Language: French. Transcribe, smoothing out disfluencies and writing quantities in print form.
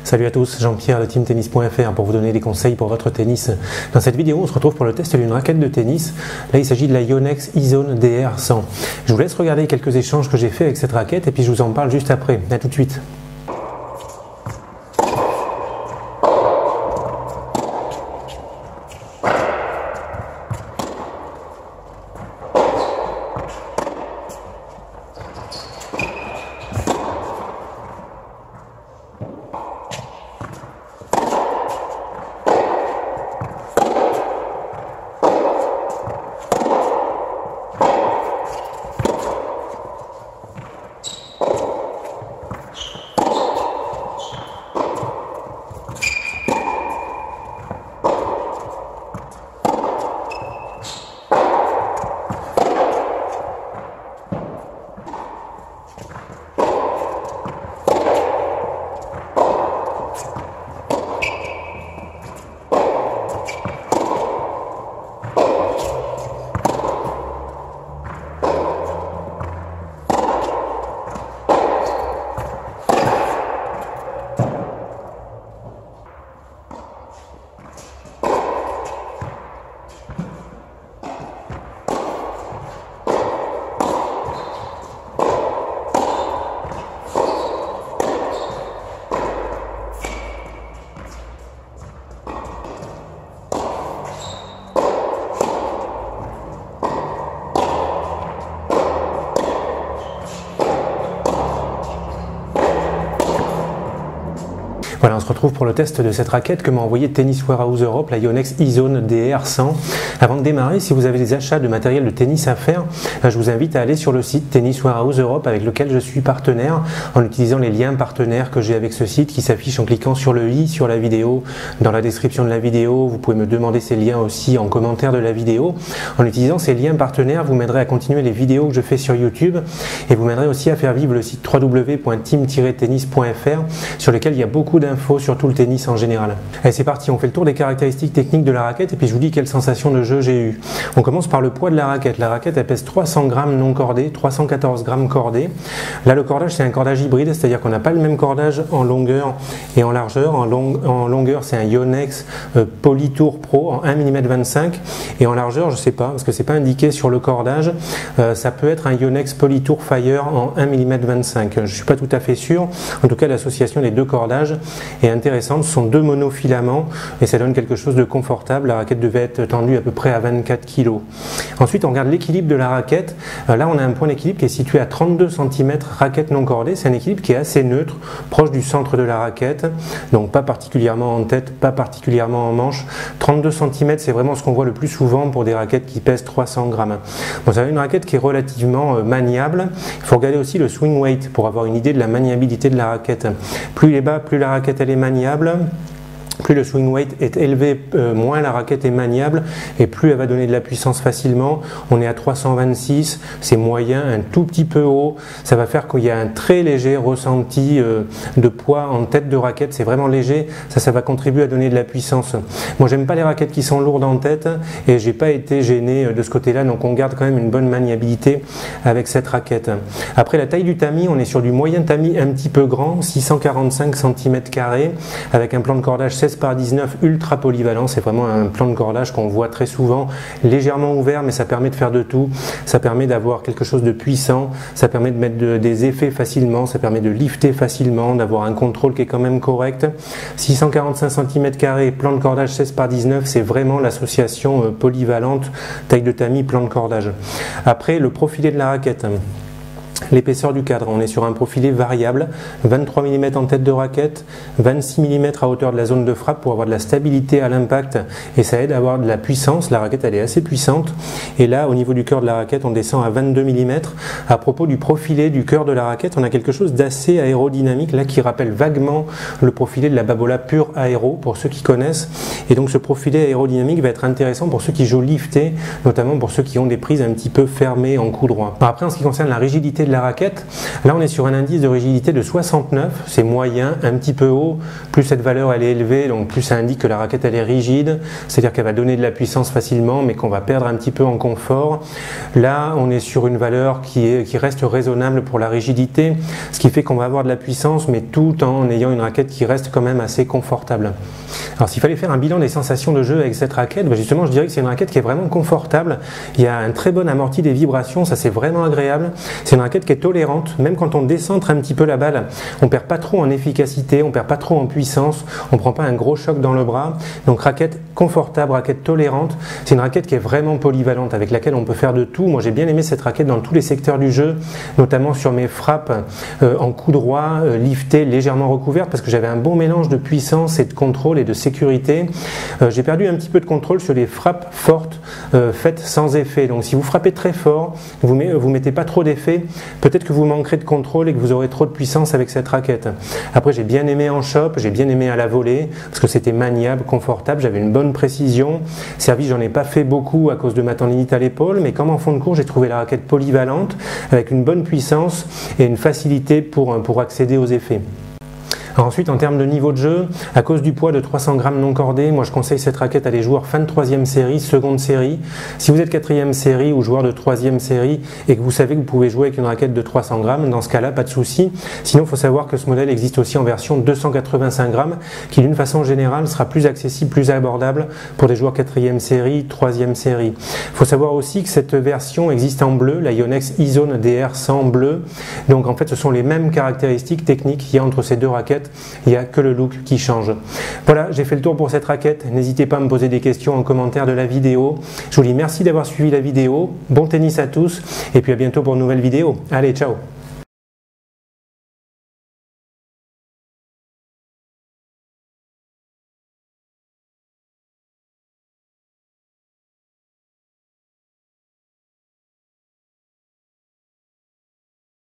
Salut à tous, Jean-Pierre de teamtennis.fr pour vous donner des conseils pour votre tennis. Dans cette vidéo, on se retrouve pour le test d'une raquette de tennis. Là, il s'agit de la Yonex E-Zone DR100. Je vous laisse regarder quelques échanges que j'ai fait avec cette raquette et puis je vous en parle juste après. A tout de suite. Voilà, on se retrouve pour le test de cette raquette que m'a envoyé Tennis Warehouse Europe, la Yonex E-Zone DR100. Avant de démarrer, si vous avez des achats de matériel de tennis à faire, je vous invite à aller sur le site Tennis Warehouse Europe avec lequel je suis partenaire en utilisant les liens partenaires que j'ai avec ce site qui s'affichent en cliquant sur le i sur la vidéo, dans la description de la vidéo. Vous pouvez me demander ces liens aussi en commentaire de la vidéo. En utilisant ces liens partenaires, vous m'aiderez à continuer les vidéos que je fais sur YouTube et vous m'aiderez aussi à faire vivre le site www.team-tennis.fr sur lequel il y a beaucoup d'infos sur tout le tennis en général. Allez, c'est parti, on fait le tour des caractéristiques techniques de la raquette et puis je vous dis quelle sensation de jeu j'ai eu. On commence par le poids de la raquette. La raquette elle pèse 300 grammes non cordé, 314 grammes cordé. Là le cordage c'est un cordage hybride, c'est-à-dire qu'on n'a pas le même cordage en longueur et en largeur. En longueur c'est un Yonex Polytour Pro en 1 mm 25 et en largeur je sais pas parce que c'est pas indiqué sur le cordage. Ça peut être un Yonex Polytour Fire en 1 mm 25. Je suis pas tout à fait sûr. En tout cas l'association des deux cordages est intéressante. Ce sont deux monofilaments et ça donne quelque chose de confortable. La raquette devait être tendue à peu près à 24 kg. Ensuite on regarde l'équilibre de la raquette. Là on a un point d'équilibre qui est situé à 32 cm raquette non cordée. C'est un équilibre qui est assez neutre, proche du centre de la raquette, donc pas particulièrement en tête, pas particulièrement en manche. 32 cm c'est vraiment ce qu'on voit le plus souvent pour des raquettes qui pèsent 300 grammes. Bon, ça a une raquette qui est relativement maniable. Il faut regarder aussi le swing weight pour avoir une idée de la maniabilité de la raquette. Plus il est bas, plus la raquette elle est maniable. Plus le swing weight est élevé, moins la raquette est maniable et plus elle va donner de la puissance facilement. On est à 326, c'est moyen, un tout petit peu haut. Ça va faire qu'il y a un très léger ressenti de poids en tête de raquette. C'est vraiment léger, ça va contribuer à donner de la puissance. Moi j'aime pas les raquettes qui sont lourdes en tête et j'ai pas été gêné de ce côté-là, donc on garde quand même une bonne maniabilité avec cette raquette. Après la taille du tamis, on est sur du moyen tamis un petit peu grand, 645 cm² avec un plan de cordage 16 par 19 ultra polyvalent. C'est vraiment un plan de cordage qu'on voit très souvent, légèrement ouvert, mais ça permet de faire de tout. Ça permet d'avoir quelque chose de puissant, ça permet de mettre des effets facilement, ça permet de lifter facilement, d'avoir un contrôle qui est quand même correct. 645 cm², plan de cordage 16 par 19, c'est vraiment l'association polyvalente, taille de tamis, plan de cordage. Après, le profilé de la raquette. L'épaisseur du cadre, on est sur un profilé variable, 23 mm en tête de raquette, 26 mm à hauteur de la zone de frappe pour avoir de la stabilité à l'impact et ça aide à avoir de la puissance. La raquette elle est assez puissante et là au niveau du cœur de la raquette on descend à 22 mm. À propos du profilé du cœur de la raquette, on a quelque chose d'assez aérodynamique là qui rappelle vaguement le profilé de la Babolat Pure Aéro pour ceux qui connaissent, et donc ce profilé aérodynamique va être intéressant pour ceux qui jouent lifté, notamment pour ceux qui ont des prises un petit peu fermées en coup droit. Après en ce qui concerne la rigidité de la raquette. Là on est sur un indice de rigidité de 69, c'est moyen, un petit peu haut. Plus cette valeur elle est élevée, donc plus ça indique que la raquette elle est rigide, c'est-à-dire qu'elle va donner de la puissance facilement mais qu'on va perdre un petit peu en confort. Là on est sur une valeur qui reste raisonnable pour la rigidité, ce qui fait qu'on va avoir de la puissance mais tout en ayant une raquette qui reste quand même assez confortable. Alors s'il fallait faire un bilan des sensations de jeu avec cette raquette, justement je dirais que c'est une raquette qui est vraiment confortable, il y a un très bon amorti des vibrations, ça c'est vraiment agréable, c'est une raquette qui est tolérante, même quand on décentre un petit peu la balle, on perd pas trop en efficacité, on perd pas trop en puissance, on prend pas un gros choc dans le bras, donc raquette confortable, raquette tolérante, c'est une raquette qui est vraiment polyvalente, avec laquelle on peut faire de tout. Moi j'ai bien aimé cette raquette dans tous les secteurs du jeu, notamment sur mes frappes en coup droit, liftées, légèrement recouvertes, parce que j'avais un bon mélange de puissance et de contrôle et de sécurité. J'ai perdu un petit peu de contrôle sur les frappes fortes faites sans effet, donc si vous frappez très fort, vous mettez pas trop d'effet, peut-être que vous manquerez de contrôle et que vous aurez trop de puissance avec cette raquette. Après j'ai bien aimé en shop, j'ai bien aimé à la volée, parce que c'était maniable, confortable, j'avais une bonne précision. Service j'en ai pas fait beaucoup à cause de ma tendinite à l'épaule, mais comme en fond de cours j'ai trouvé la raquette polyvalente, avec une bonne puissance et une facilité pour accéder aux effets. Alors ensuite, en termes de niveau de jeu, à cause du poids de 300 grammes non cordé, moi je conseille cette raquette à des joueurs fin de 3e série, seconde série. Si vous êtes 4e série ou joueur de 3e série et que vous savez que vous pouvez jouer avec une raquette de 300 grammes, dans ce cas-là, pas de souci. Sinon, il faut savoir que ce modèle existe aussi en version 285 grammes, qui d'une façon générale sera plus accessible, plus abordable pour des joueurs 4e série, 3e série. Il faut savoir aussi que cette version existe en bleu, la Yonex E-Zone DR100 bleu. Donc en fait, ce sont les mêmes caractéristiques techniques qu'il y a entre ces deux raquettes. Il n'y a que le look qui change. Voilà, j'ai fait le tour pour cette raquette. N'hésitez pas à me poser des questions en commentaire de la vidéo. Je vous dis merci d'avoir suivi la vidéo. Bon tennis à tous et puis à bientôt pour une nouvelle vidéo. Allez, ciao!